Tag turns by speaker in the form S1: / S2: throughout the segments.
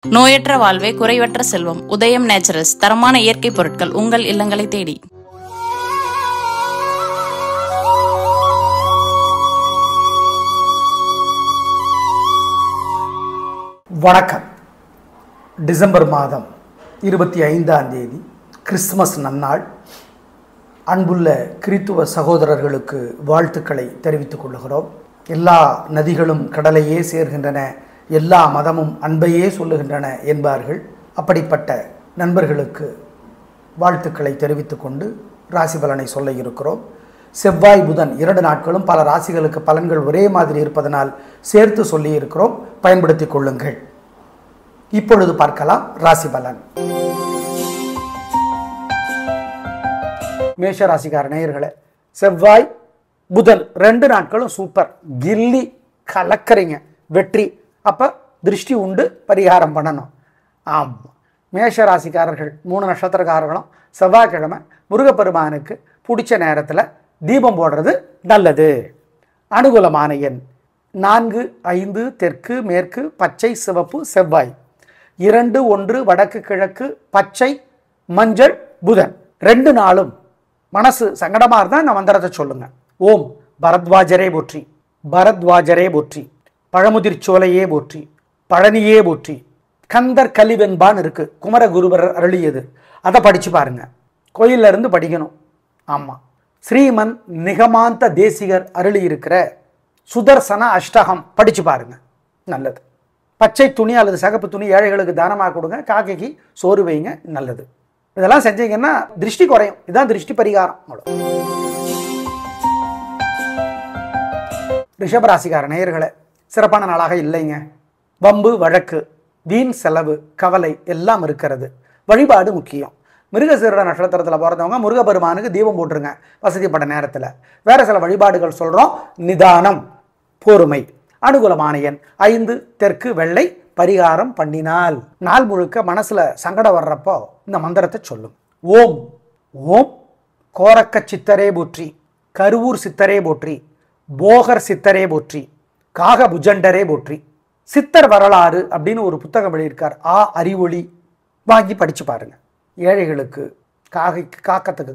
S1: நோயற்ற வாழ்வே குறைவற்ற செல்வம். உதயம் நேச்சுரல்ஸ் தரமான இயற்கை பொருட்கள் உங்கள் இல்லங்களை தேடி.
S2: வணக்கம். டிசம்பர் மாதம் 25ஆம் தேதி கிறிஸ்துமஸ் நன்னாள். அன்புள்ள கிறித்துவ சகோதரர்களுக்கு வாழ்த்துக்களை தெரிவித்துக் கொள்கிறோம். எல்லா நதிகளும் கடலையே சேர்கின்றன, எல்லா மதமும் அன்பையே சொல்லுகின்றன என்பார்கள். அப்படிப்பட்ட நண்பர்களுக்கு வாழ்த்துக்களை தெரிவித்துக் கொண்டு ராசி பலனை சொல்ல இருக்கிறோம். செவ்வாய் புதன் 2 நாட்களும் பல ராசிகளுக்கு பலன்கள் ஒரே மாதிரி இருப்பதனால் சேர்த்து சொல்லி இருக்கிறோம். பயன்படுத்திக் கொள்ளுங்கள். இப்பொழுது பார்க்கலாம் ராசி பலன். மேஷ ராசிக்கார நேயர்களே, செவ்வாய் புதன் 2 நாட்களும் சூப்பர், கில்லி கலக்கறீங்க, வெற்றி. அப்போ திருஷ்டி உண்டு, பரிகாரம் பண்ணணும். ஆமாம், மேஷ ராசிக்காரர்கள் 3 நட்சத்திரக்காரர்களும் செவ்வாய்க்கிழமை முருகப்பெருமானுக்கு பிடிச்ச நேரத்தில் தீபம் போடுறது நல்லது. அனுகூலமான எண் 4, 5 தெற்கு மேற்கு பச்சை சிவப்பு செவ்வாய். 2, 1 வடக்கு கிழக்கு பச்சை மஞ்சள் புதன். 2 நாளும் மனசு சங்கடமாக இருந்தால் இந்த மந்திரத்தை சொல்லுங்க. ஓம் பரத்வாஜரே போற்றி, பரத்வாஜரே போற்றி, பழமுதிர் சோலையே போற்றி, பழனியே போற்றி. கந்தர் கலிவென்பான் இருக்கு, குமரகுருவர் அருளியது, அதை படிச்சு பாருங்க. கோயில்ல இருந்து படிக்கணும். ஆமாம், ஸ்ரீமன் நிகமாந்த தேசிகர் அருளி இருக்கிற சுதர்சன அஷ்டகம் படிச்சு பாருங்க, நல்லது. பச்சை துணி அல்லது சகப்பு துணி ஏழைகளுக்கு தானமாக கொடுங்க. காக்கைக்கு சோறு வைங்க, நல்லது. இதெல்லாம் செஞ்சீங்கன்னா திருஷ்டி குறையும். இதுதான் திருஷ்டி பரிகாரம். ரிஷபராசிக்கார நேயர்களே, சிறப்பான நாளாக இல்லைங்க. வம்பு வழக்கு, வீண் செலவு, கவலை எல்லாம் இருக்கிறது. வழிபாடு முக்கியம். மிருகசீரிட நட்சத்திரத்தில் பிறந்தவங்க முருகப்பெருமானுக்கு தீபம் போட்டுருங்க வசதிப்பட்ட நேரத்தில். வேற சில வழிபாடுகள் சொல்கிறோம். நிதானம், பொறுமை. அனுகூலமான எண் 5 தெற்கு வெள்ளை, பரிகாரம் பண்ணினால். நாள் முழுக்க மனசில் சங்கடம் வர்றப்போ இந்த மந்திரத்தை சொல்லும். ஓம் ஓம் கோரக்க சித்தரே போற்றி, கருவூர் சித்தரே போற்றி, போகர் சித்தரே போற்றி, காக புஜண்டரே போற்றி. சித்தர் வரலாறு அப்படின்னு ஒரு புத்தகம் எழுதியிருக்கார். அறிவொளி வாங்கி படித்து பாருங்க. ஏழைகளுக்கு காக்கத்துக்கு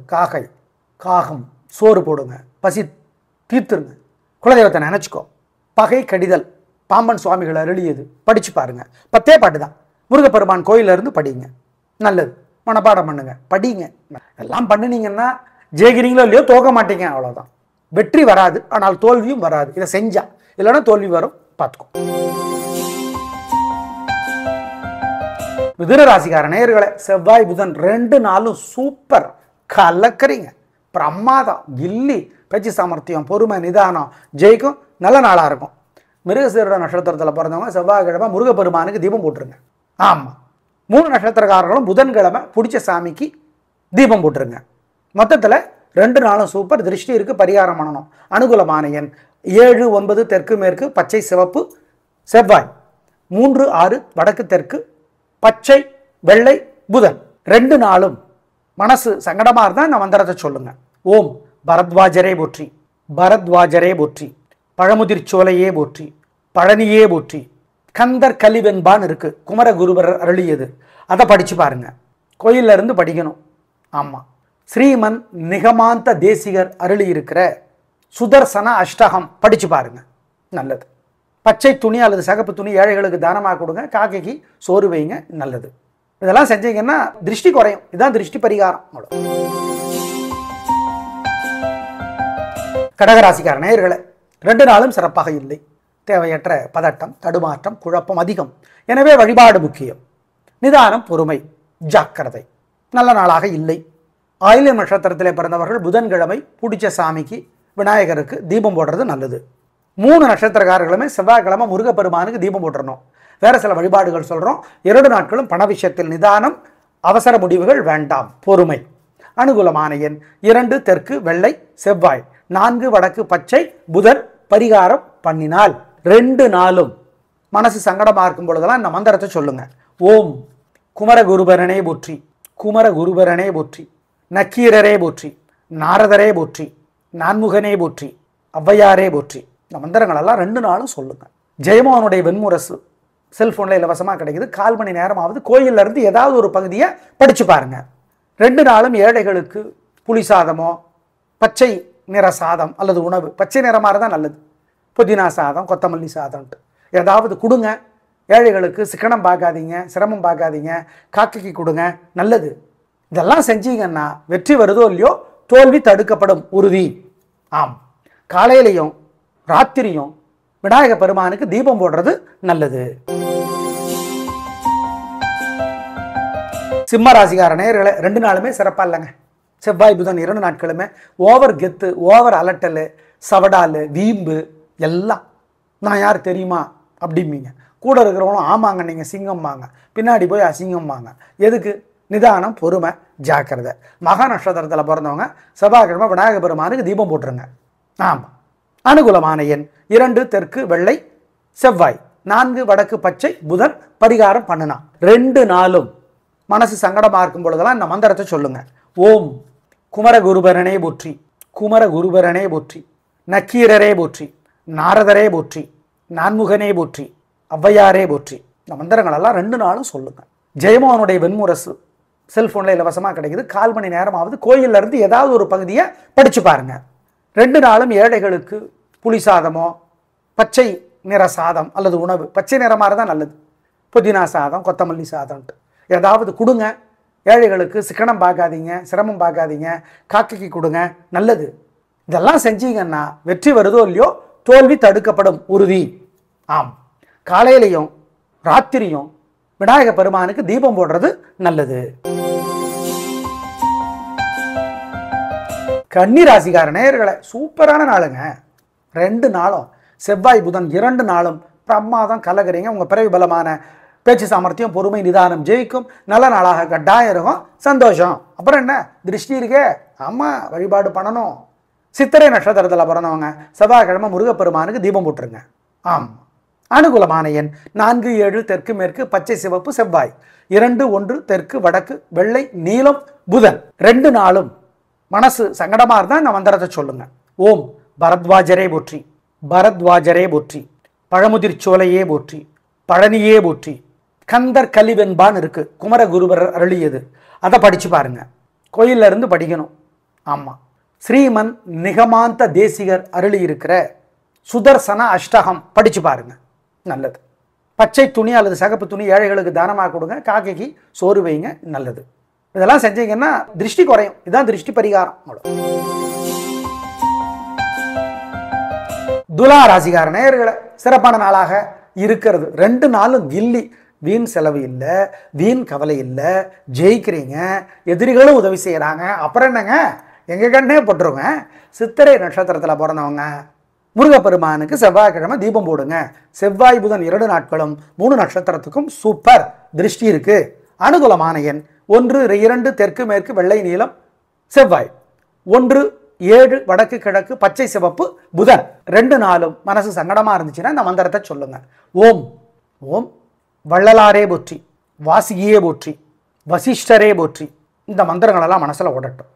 S2: காகம் சோறு போடுங்க, பசி தீர்த்துருங்க. குலதெய்வத்தை நினச்சிக்கோ. பகை கடிதல் பாம்பன் சுவாமிகள் அருளியது படித்து பாருங்க. 10 பாட்டு தான். முருகப்பெருமான் கோயிலிருந்து படிங்க, நல்லது. மனப்பாடம் பண்ணுங்க, படிங்க. எல்லாம் பண்ணினீங்கன்னா ஜெயிக்கிறீங்களோ இல்லையோ தோக்க மாட்டீங்க, அவ்வளோதான். வெற்றி வராது, ஆனால் தோல்வியும் வராது. இதை செஞ்சா, இல்லைன்னா தோல்வி வரும், பார்த்துக்கோ. மிதுன ராசிக்கார நேயர்களே, செவ்வாய் புதன் 2 நாளும் சூப்பர், கலக்கறீங்க, பிரமாதம், கில்லி. பேச்சு சாமர்த்தியம், பொறுமை, நிதானம் ஜெயிக்கும். நல்ல நாளாக இருக்கும். மிருகசீரிட நட்சத்திரத்தில் பிறந்தவங்க செவ்வாய்க்கிழமை முருகப்பெருமானுக்கு தீபம் போட்டுருங்க. ஆமாம், 3 நட்சத்திரக்காரர்களும் புதன்கிழமை பிடிச்ச சாமிக்கு தீபம் போட்டுருங்க. மொத்தத்தில் 2 நாளும் சூப்பர், திருஷ்டி இருக்கு, பரிகாரம் பண்ணணும். அனுகூலமான எண் 7, 9 தெற்கு மேற்கு பச்சை சிவப்பு செவ்வாய். 3, 6 வடக்கு தெற்கு பச்சை வெள்ளை புதன். 2 நாளும் மனசு சங்கடமாக இருந்தால் இந்த மந்திரத்தை சொல்லுங்க. ஓம் பரத்வாஜரே போற்றி, பரத்வாஜரே போற்றி, பழமுதிர் சோலையே போற்றி, பழனியே போற்றி. கந்தர் கலிவென்பான் இருக்கு, குமரகுருவர் அருளியது, அதை படிச்சு பாருங்க. கோயில்ல இருந்து படிக்கணும். ஆமாம், ஸ்ரீமன் நிகமாந்த தேசிகர் அருளி இருக்கிற சுதர்சன அஷ்டகம் படிச்சு பாருங்க, நல்லது. பச்சை துணி அல்லது சகப்பு துணி ஏழைகளுக்கு தானமாக கொடுங்க. காக்கைக்கு சோறு வைங்க, நல்லது. இதெல்லாம் செஞ்சீங்கன்னா திருஷ்டி குறையும். இதுதான் திருஷ்டி பரிகாரம். கடகராசிக்கார நேயர்களே, 2 நாளும் சிறப்பாக இல்லை. தேவையற்ற பதட்டம், தடுமாற்றம், குழப்பம் அதிகம். எனவே வழிபாடு முக்கியம். நிதானம், பொறுமை, ஜாக்கிரதை. நல்ல நாளாக இல்லை. ஆயில்யம் நட்சத்திரத்திலே பிறந்தவர்கள் புதன்கிழமை பிடிச்ச சாமிக்கு விநாயகருக்கு தீபம் போடுறது நல்லது. 3 நட்சத்திரக்காரர்களுமே செவ்வாய்க்கிழமை முருகப்பெருமானுக்கு தீபம் போட்டுறணும். வேற சில வழிபாடுகள் சொல்கிறோம். 2 நாட்களும் பண விஷயத்தில் நிதானம், அவசர முடிவுகள் வேண்டாம், பொறுமை. அனுகூலமான எண் 2 தெற்கு வெள்ளை செவ்வாய். 4 வடக்கு பச்சை புதன். பரிகாரம் பண்ணினால். 2 நாளும் மனசு சங்கடமாக இருக்கும் பொழுதெல்லாம் இந்த மந்திரத்தை சொல்லுங்க. ஓம் குமரகுருபரனே போற்றி, குமரகுருபரனே போற்றி, நக்கீரரே போற்றி, நாரதரே போற்றி, நான்முகனே போற்றி, ஔவையாரே போற்றி. இந்த மந்திரங்களெல்லாம் 2 நாளும் சொல்லுங்க. ஜெயமோகனுடைய வெண்முரசு செல்ஃபோனில் இலவசமாக கிடைக்குது. 1/4 மணி நேரமாவது கோயிலில் இருந்து ஏதாவது ஒரு பகுதியை படித்து பாருங்க. 2 நாளும் ஏழைகளுக்கு புளி சாதமோ பச்சை நிற சாதம் அல்லது உணவு, பச்சை நிறமாக தான் நல்லது, புதினா சாதம் கொத்தமல்லி சாதம்ட்டு ஏதாவது கொடுங்க. ஏழைகளுக்கு சிக்கனம் பார்க்காதீங்க, சிரமம் பார்க்காதீங்க, காக்கைக்கு கொடுங்க, நல்லது. இதெல்லாம் செஞ்சீங்கன்னா வெற்றி வருதோ இல்லையோ தோல்வி தடுக்கப்படும் உறுதி. ஆம், காலையிலையும் ராத்திரியும் விநாயக பெருமானுக்கு தீபம் போடுறது நல்லது. சிம்ம ராசிக்கார நேயர்களே, 2 நாளுமே சிறப்பாக இல்லைங்க. செவ்வாய் புதன் 2 நாட்களுமே ஓவர் கெத்து, ஓவர் அலட்டல், சவடால், வீம்பு எல்லாம். நான் யார் தெரியுமா அப்படிம்பீங்க. கூட இருக்கிறவங்களும் ஆமாங்க நீங்கள் சிங்கம்பாங்க, பின்னாடி போய் அசிங்கம்பாங்க. எதுக்கு? நிதானம், பொறுமை, ஜாக்கிரதை. மக நட்சத்திரத்தில் பிறந்தவங்க செவ்வாய்க்கிழமை விநாயக பெருமானுக்கு தீபம் போட்டுருங்க. ஆமாம். அனுகூலமான எண் 2 தெற்கு வெள்ளை செவ்வாய், 4 வடக்கு பச்சை புதன். பரிகாரம் பண்ணுனா 2 நாளும் மனசு சங்கடமாக இருக்கும் பொழுதெல்லாம் இந்த மந்திரத்தை சொல்லுங்க. ஓம் குமரகுருபரனே போற்றி, குமரகுருபரனே போற்றி, நக்கீரரே போற்றி, நாரதரே போற்றி, நான்முகனே போற்றி, ஔவையாரே போற்றி. இந்த மந்திரங்களெல்லாம் 2 நாளும் சொல்லுங்க. ஜெயமோகனுடைய வெண்முரசு செல்ஃபோனில் இலவசமாக கிடைக்குது. 1/4 மணி நேரமாவது கோயிலில் இருந்து ஏதாவது ஒரு பகுதியை படித்து பாருங்க. 2 நாளும் ஏழைகளுக்கு புளி சாதமோ பச்சை நிற சாதம் அல்லது உணவு, பச்சை நிறமாக தான் நல்லது, புதினா சாதம் கொத்தமல்லி சாதம்ட்டு ஏதாவது கொடுங்க. ஏழைகளுக்கு சிக்கனம் பார்க்காதீங்க, சிரமம் பார்க்காதீங்க, காக்கைக்கு கொடுங்க, நல்லது. இதெல்லாம் செஞ்சீங்கன்னா வெற்றி வருதோ இல்லையோ தோல்வி தடுக்கப்படும் உறுதி. ஆம், காலையிலையும் ராத்திரியும் விநாயக பெருமானுக்கு தீபம் போடுறது நல்லது. கன்னி ராசிக்கார நேயர்களே, சூப்பரான நாளுங்க. 2 நாளும் செவ்வாய் புதன் 2 நாளும் பிரமாதம் கலகிறீங்க. உங்கள் பிறவி பலமான பேச்சு சாமர்த்தியம், பொறுமை, நிதானம் ஜெயிக்கும். நல்ல நாளாக கட்டாயம் இருக்கும். சந்தோஷம். அப்புறம் என்ன, திருஷ்டி இருக்கே, ஆமாம், வழிபாடு பண்ணணும். சித்திரை நட்சத்திரத்தில் பிறந்தவங்க செவ்வாய்க்கிழமை முருகப்பெருமானுக்கு தீபம் போட்டுருங்க. ஆம். அனுகூலமான எண் 4 7 தெற்கு மேற்கு பச்சை சிவப்பு செவ்வாய், 2 1 தெற்கு வடக்கு வெள்ளை நீலம் புதன். 2 நாளும் மனசு சங்கடமாக இருந்தால் இந்த மந்திரத்தை சொல்லுங்க. ஓம் பரத்வாஜரே போற்றி, பரத்வாஜரே போற்றி, பழமுதிர் சோலையே போற்றி, பழனியே போற்றி. கந்தர் கலிவென்பான் இருக்கு, குமரகுருபர் அருளியது, அதை படிச்சு பாருங்க. கோயில்ல இருந்து படிக்கணும். ஆமாம். ஸ்ரீமன் நிகமாந்த தேசிகர் அருளி இருக்கிற சுதர்சன அஷ்டகம் படிச்சு பாருங்க, நல்லது. பச்சை துணி அல்லது சகப்பு துணி ஏழைகளுக்கு தானமாக கொடுங்க. காக்கைக்கு சோறு வைங்க, நல்லது. இதெல்லாம் செஞ்சீங்கன்னா திருஷ்டி குறையும். இதுதான் திருஷ்டி பரிகாரம். துலா ராசிக்கார நேயர்களே, சிறப்பான நாளாக இருக்கிறது. 2 நாளும் கில்லி, வீண் செலவு இல்லை, வீண் கவலை இல்லை, ஜெயிக்கிறீங்க. எதிரிகளும் உதவி செய்கிறாங்க. அப்புறம் என்னங்க, எங்கள் கண்ணே போட்டுருங்க. சித்திரை நட்சத்திரத்தில் பிறந்தவங்க முருகப்பெருமானுக்கு செவ்வாய்க்கிழமை தீபம் போடுங்க. செவ்வாய் புதன் 2 நாட்களும் 3 நட்சத்திரத்துக்கும் சூப்பர் திருஷ்டி இருக்கு. அனுகூலமான எண் 1 2 தெற்கு மேற்கு வெள்ளை நீலம் செவ்வாய், 1 7 வடக்கு கிழக்கு பச்சை சிவப்பு புதன். 2 நாளும் மனசு சங்கடமா இருந்துச்சுன்னா இந்த மந்திரத்தை சொல்லுங்க. ஓம் ஓம் வள்ளலாரே போற்றி, வாசிகியே போற்றி, வசிஷ்டரே போற்றி. இந்த மந்திரங்களெல்லாம் மனசுல ஓடட்டும்.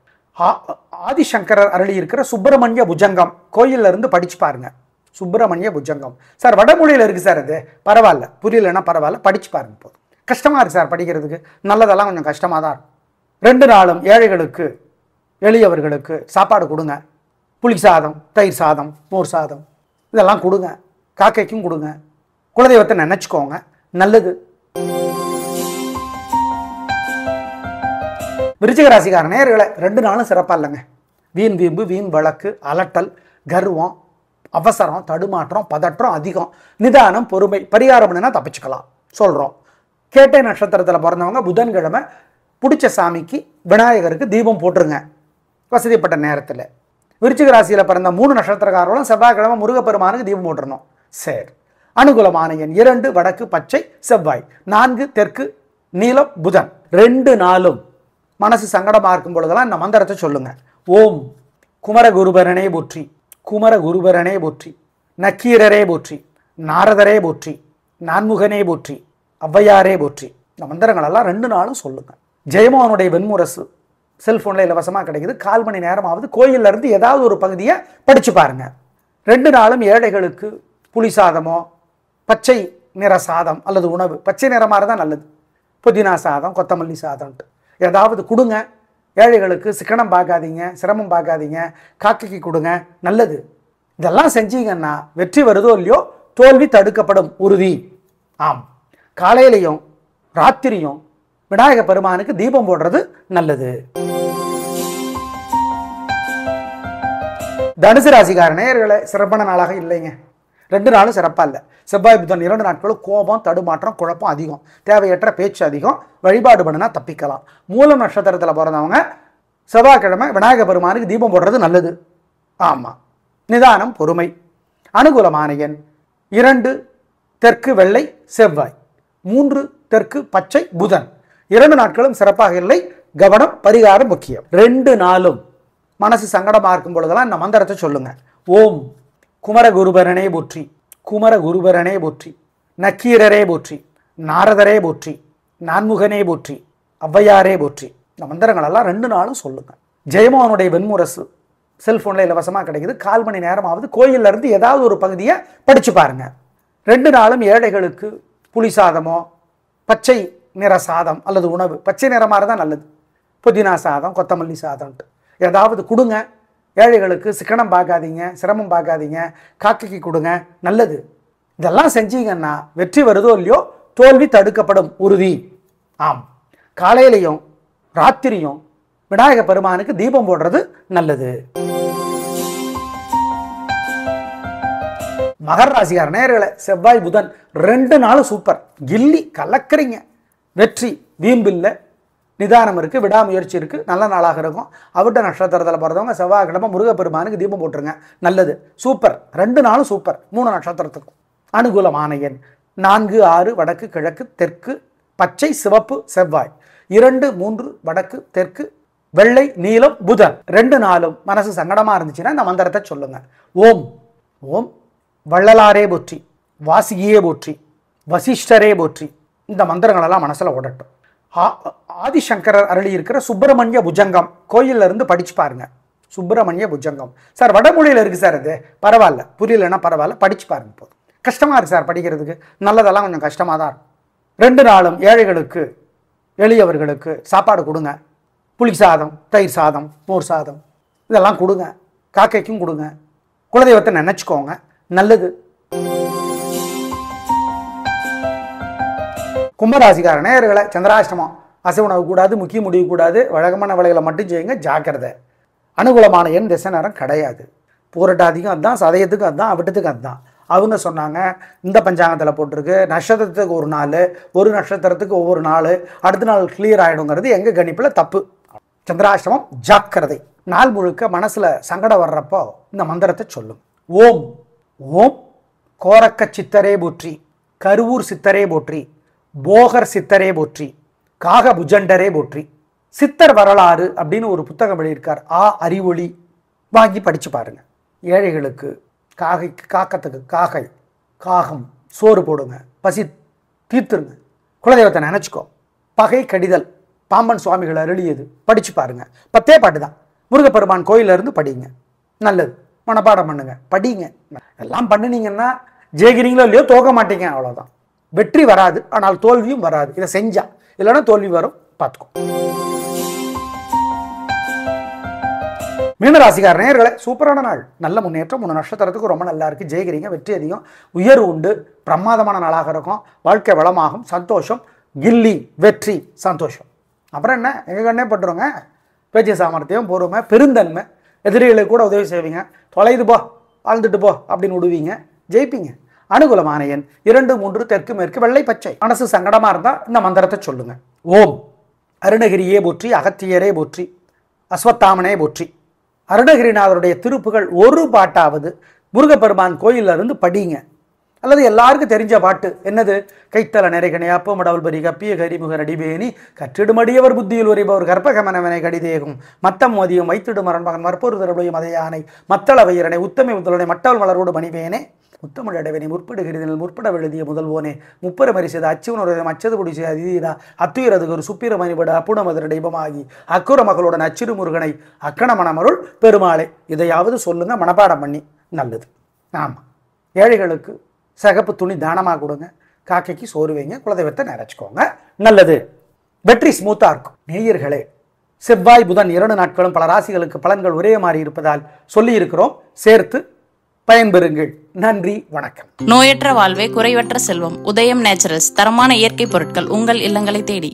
S2: ஆதிசங்கரர் அருளி இருக்கிற சுப்பிரமணிய புஜங்கம் கோயில்ல இருந்து படிச்சு பாருங்க. சுப்பிரமணிய புஜங்கம் சார் வடமொழியில் இருக்கு சார். அது பரவாயில்ல, புரியலன்னா பரவாயில்ல, படிச்சு பாருங்க. போதும். கஷ்டமா இருக்கு சார் படிக்கிறதுக்கு, நல்லதெல்லாம் கொஞ்சம் கஷ்டமாக தான் இருக்கும். 2 நாளும் ஏழைகளுக்கு எளியவர்களுக்கு சாப்பாடு கொடுங்க. புளி சாதம், தயிர் சாதம், மோர் சாதம் இதெல்லாம் கொடுங்க. காக்கைக்கும் கொடுங்க. குலதெய்வத்தை நினைச்சுக்கோங்க, நல்லது. விருச்சிக ராசிக்கார நேயர்களே, 2 நாளும் சிறப்பாக இல்லைங்க. வீண் வீம்பு, வீண் வழக்கு, அலட்டல், கர்வம், அவசரம், தடுமாற்றம், பதற்றம் அதிகம். நிதானம், பொறுமை, பரிகாரம் பண்ணினா தப்பிச்சுக்கலாம் சொல்கிறோம். கேட்டை நட்சத்திரத்தில் பிறந்தவங்க புதன்கிழமை பிடிச்ச சாமிக்கு விநாயகருக்கு தீபம் போட்டுருங்க வசதிப்பட்ட நேரத்தில். விருச்சிக ராசியில் பிறந்த 3 நட்சத்திரக்காரர்களும் செவ்வாய்க்கிழமை முருகப்பெருமானுக்கு தீபம் போட்டுருணும். சரி. அனுகூலமான எண் 2 வடக்கு பச்சை செவ்வாய், 4 தெற்கு நீலம் புதன். 2 நாளும் மனசு சங்கடமாக இருக்கும் பொழுதெல்லாம் இந்த மந்திரத்தை சொல்லுங்க. ஓம் குமரகுருபரனே போற்றி, குமரகுருபரனே போற்றி, நக்கீரரே போற்றி, நாரதரே போற்றி, நான்முகனே போற்றி, ஔவையாரே போற்றி. இந்த மந்திரங்களெல்லாம் 2 நாளும் சொல்லுங்க. ஜெயமோகனுடைய வெண்முரசு செல்ஃபோனில் இலவசமாக கிடைக்குது. 1/4 மணி நேரமாவது கோயிலில் இருந்து ஏதாவது ஒரு பகுதியை படித்து பாருங்க. 2 நாளும் ஏழைகளுக்கு புளி சாதமோ பச்சை நிற சாதம் அல்லது உணவு. பச்சை நிறமாக இருந்தால் நல்லது. புதினா சாதம், கொத்தமல்லி சாதம்ன்ட்டு ஏதாவது கொடுங்க. ஏழைகளுக்கு சிக்கனம் பார்க்காதீங்க, சிரமம் பார்க்காதீங்க, காக்கைக்கு கொடுங்க, நல்லது. இதெல்லாம் செஞ்சீங்கன்னா வெற்றி வருதோ இல்லையோ தோல்வி தடுக்கப்படும், உறுதி. ஆம், காலையிலையும் ராத்திரியும் விநாயக பெருமானுக்கு தீபம் போடுறது நல்லது. தனுசு ராசிக்கார நேயர்களே, சிறப்பான நாளாக இல்லைங்க. 2 நாளும் சிறப்பாக இல்லை. செவ்வாய் புதன் 2 நாட்களும் கோபம், தடுமாற்றம், குழப்பம் அதிகம், தேவையற்ற பேச்சு அதிகம், வழிபாடு பண்ணினா தப்பிக்கலாம். மூலம் நட்சத்திரத்தில் பிறந்தவங்க செவ்வாய்க்கிழமை விநாயக பெருமானுக்கு தீபம் போடுறது நல்லது. ஆமாம், நிதானம், பொறுமை. அனுகூலமான எண் 2 தெற்கு வெள்ளை செவ்வாய், 3 தெற்கு பச்சை புதன். 2 நாட்களும் சிறப்பாக இல்லை. கவனம், பரிகாரம் முக்கியம். 2 நாளும் மனசு சங்கடமாக இருக்கும் பொழுதெல்லாம் இந்த மந்திரத்தை சொல்லுங்க. ஓம் குமரகுருபரனே போற்றி, குமரகுருபரனே போற்றி, நக்கீரரே போற்றி, நாரதரே போற்றி, நான்முகனே போற்றி, ஔவையாரே போற்றி. இந்த மந்திரங்களெல்லாம் 2 நாளும் சொல்லுங்க. ஜெயமோகனுடைய வெண்முரசு செல்ஃபோனில் இலவசமாக கிடைக்குது. 1/4 மணி நேரமாவது கோயிலில் இருந்து ஏதாவது ஒரு பகுதியை படித்து பாருங்க. 2 நாளும் ஏழைகளுக்கு புளி சாதமோ பச்சை நிற சாதம் அல்லது உணவு. பச்சை நிறமாக இருந்தால் நல்லது. புதினா சாதம், கொத்தமல்லி சாதம்ன்ட்டு ஏதாவது கொடுங்க. ஏழைகளுக்கு சிக்கனம் பார்க்காதீங்க, சிரமம் பார்க்காதீங்க, காக்கைக்கு கொடுங்க, நல்லது. இதெல்லாம் செஞ்சீங்கன்னா வெற்றி வருதோ இல்லையோ தோல்வி தடுக்கப்படும், உறுதி. ஆம், காலையிலையும் ராத்திரியும் விநாயக பெருமானுக்கு தீபம் போடுறது நல்லது. மகர ராசிக்கார நேயர்களே, செவ்வாய் புதன் 2 நாளும் சூப்பர், கில்லி கலக்கிறீங்க. வெற்றி, வீம்பில்லை, நிதானம் இருக்குது, விடாமுயற்சி இருக்குது, நல்ல நாளாக இருக்கும். அவிட்ட நட்சத்திரத்தில் பிறந்தவங்க செவ்வாய்க்கிழமை முருகப்பெருமானுக்கு தீபம் போட்டுருங்க, நல்லது. சூப்பர், 2 நாளும் சூப்பர், 3 நட்சத்திரத்துக்கும். அனுகூலமான எண் 4 6 வடக்கு கிழக்கு தெற்கு பச்சை சிவப்பு செவ்வாய், 2 3 வடக்கு தெற்கு வெள்ளை நீலம் புதன். 2 நாளும் மனசு சங்கடமாக இருந்துச்சுன்னா இந்த மந்திரத்தை சொல்லுங்க. ஓம் ஓம் வள்ளலாரே போற்றி, வாசிகியே போற்றி, வசிஷ்டரே போற்றி. இந்த மந்திரங்களெல்லாம் மனசில் ஓடட்டும். ஆதிசங்கரர் அருளி இருக்கிற சுப்பிரமணிய புஜங்கம் கோயில்ல இருந்து படிச்சு பாருங்க. சுப்பிரமணிய புஜங்கம் சார் வடமொழியில் இருக்கு சார், அது பரவாயில்ல, புரியலன்னா பரவாயில்ல, படிச்சு பாருங்க. போதும். கஷ்டமா இருக்கு சார் படிக்கிறதுக்கு, நல்லதெல்லாம் கொஞ்சம் கஷ்டமாக தான் இருக்கும். 2 நாளும் ஏழைகளுக்கு எளியவர்களுக்கு சாப்பாடு கொடுங்க. புளி சாதம், தயிர் சாதம், மோர் சாதம் இதெல்லாம் கொடுங்க. காக்கைக்கும் கொடுங்க. குலதெய்வத்தை நினைச்சுக்கோங்க, நல்லது. கும்பராசிக்கார நேயர்களை, சந்திராஷ்டமம், அசைவுணவு கூடாது, முக்கிய முடிவு கூடாது, வழக்கமான வேலைகளை மட்டும் செய்யுங்க, ஜாக்கிரதை. அனுகூலமான எண் திசை நேரம் கிடையாது. பூரட்டாதிக்கும் அதுதான், சதயத்துக்கும் அதுதான், அவிட்டத்துக்கும் அதுதான். அவங்க சொன்னாங்க இந்த பஞ்சாங்கத்தில் போட்டிருக்கு நட்சத்திரத்துக்கு ஒரு நாள், ஒரு நட்சத்திரத்துக்கு ஒவ்வொரு நாள், அடுத்த நாள் கிளியர் ஆகிடுங்கிறது எங்கள் கணிப்பில் தப்பு. சந்திராஷ்டமம், ஜாக்கிரதை. நாள் முழுக்க மனசில் சங்கடம் வர்றப்போ இந்த மந்திரத்தை சொல்லும். ஓம் ஓம் கோரக்க சித்தரே போற்றி, கருவூர் சித்தரே போற்றி, போகர் சித்தரே போற்றி, காக புஜண்டரே போற்றி. சித்தர் வரலாறு அப்படின்னு ஒரு புத்தகம் வெளியிருக்கார். அறிவொளி வாங்கி படித்து பாருங்க. ஏழைகளுக்கு காகைக்கு, காக்கத்துக்கு காகை, காகம் சோறு போடுங்க, பசி தீர்த்துருங்க, குலதெய்வத்தை நினச்சிக்கோ. பகை கடிதல் பாம்பன் சுவாமிகள் அருளியது படித்து பாருங்க. 10 பாட்டு தான். முருகப்பெருமான் கோயிலில் இருந்து படிங்க, நல்லது. மனப்பாடம் பண்ணுங்க, படிங்க. எல்லாம் பண்ணினீங்கன்னா ஜெயிக்கிறீங்களோ இல்லையோ தோக்க மாட்டீங்க, அவ்வளோதான். வெற்றி வராது, ஆனால் தோல்வியும் வராது. இதை செஞ்சா, இல்லைன்னா தோல்வி வரும், பார்த்துக்கோ. மீனராசிக்கார நேயர்களே, சூப்பரான நாள், நல்ல முன்னேற்றம். 3 நட்சத்திரத்துக்கு ரொம்ப நல்லா இருக்குது, ஜெயிக்கிறீங்க, வெற்றி அதிகம், உயர்வு உண்டு, பிரமாதமான நாளாக இருக்கும், வாழ்க்கை வளமாகும், சந்தோஷம், கில்லி, வெற்றி, சந்தோஷம். அப்புறம் என்ன, எங்கள் கண்ணே பட்டுருங்க. பேச்சு சாமர்த்தியம், பொறுமை, பெருந்தன்மை, எதிரிகளுக்கு கூட உதவி செய்வீங்க. தொலைது போ, வாழ்ந்துட்டு போ அப்படின்னு விடுவீங்க, ஜெயிப்பீங்க. அனுகூலமான எண் 2 3 தெற்கு மேற்கு வெள்ளை பச்சை. மனசு சங்கடமாக இருந்தால் இந்த மந்திரத்தை சொல்லுங்க. ஓம் அருணகிரியே போற்றி, அகத்தியரே போற்றி, அஸ்வத்தாமனே போற்றி. அருணகிரிநாதருடைய திருப்புகள் ஒரு பாட்டாவது முருகப்பெருமான் கோயிலில் இருந்து படிங்க. அல்லது எல்லாருக்கும் தெரிஞ்ச பாட்டு என்னது? கைத்தல நிறைகனை அப்பமடவல் பரி கப்பிய கரிமுக நடிபேனி கற்றிடுமடியவர் புத்தியில் உரைபவர் கற்பகமனவனை கடிதேகும் மத்தம் மோதியும் வைத்திடு மரண்மகன் மற்பொரு தரவுடைய மதையானை மத்தள வையரனை உத்தமை முதலனை மட்டவல் மலரோடு மணிவேனே முத்தமிழ் அடைவனை முற்படுகிறதில் முற்பட எழுதிய முதல்வோனே முப்பெரு மரிசது அச்சுவனுடைய மச்சது பிடிச்சி அதிதா அத்துயரதுக்கு ஒரு சுப்பிர மணிபட அப்புணமதர தெய்வமாகி அக்குற மகளுடன் அச்சிறு முருகனை அக்கண மணமருள் பெருமாளை. இதையாவது சொல்லுங்க, மனப்பாடம் பண்ணி, நல்லது. ஆமாம், ஏழைகளுக்கு சகப்பு துணி தானமாக கொடுங்க, காக்கைக்கு சோறு வைங்க, குலதெய்வத்தை நினைச்சுக்கோங்க, நல்லது. வெற்றி ஸ்மூத்தாக இருக்கும். நேயர்களே, செவ்வாய் புதன் 2 நாட்களும் பல ராசிகளுக்கு பலன்கள் ஒரே மாதிரி இருப்பதால் சொல்லி இருக்கிறோம், சேர்த்து பயன்பெறுங்கள். நன்றி, வணக்கம்.
S1: நோயற்ற வாழ்வே குறைவற்ற செல்வம். உதயம் நேச்சுரல்ஸ் தரமான இயற்கை பொருட்கள் உங்கள் இல்லங்களை தேடி.